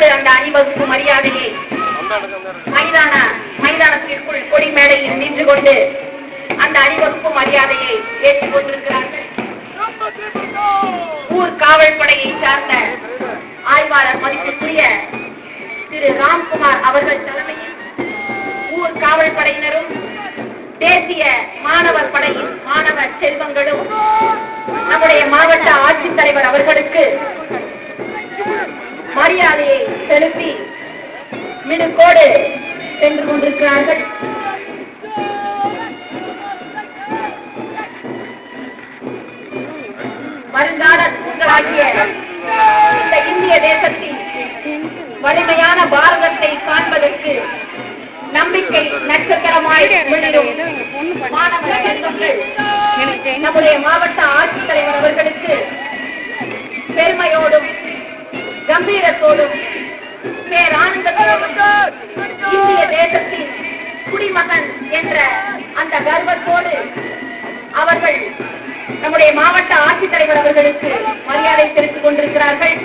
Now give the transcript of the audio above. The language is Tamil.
மிடுக்கோடு அந்த அணிவகுப்பு மரியாதையை மைதானத்திற்குள் கொடி மேடையில் நின்று கொண்டு அந்த அணிவகுப்பு மரியாதையை ஏற்றுக் கொண்டிருக்கிறார்கள். ஊர் காவல் படையை சார்ந்த ஆய்வாளர் மதிப்புக்குரிய திரு ராம்குமார் அவர்கள் தலைமையில் ஊர் காவல் படையினரும் தேசிய மாணவர் படையின் மாணவ செல்வங்களும் நம்முடைய மாவட்ட ஆட்சித்தலைவர் அவர்களுக்கு மரியாதையை செலுத்தி மிடுக்கோடு சென்று கொண்டிருக்கிறார்கள். வருங்கால தூண்களாகிய இந்த இந்திய தேசத்தின் வலிமையான பாரதத்தை காண்பதற்கு நம்பிக்கை நட்சத்திரமாய் மிளிரும் மாணவ செல்வங்கள் நம்முடைய மாவட்ட ஆட்சித்தலைவர் அவர்களுக்கு பெருமையோடும் கம்பீரத்தோடும் பேரானந்தத்தோடும் இந்திய தேசத்தின் குடிமகன் என்ற அந்த கர்வத்தோடு அவர்கள் நம்முடைய மாவட்ட ஆட்சித்தலைவர் அவர்களுக்கு மரியாதை செலுத்திக் கொண்டிருக்கிறார்கள்.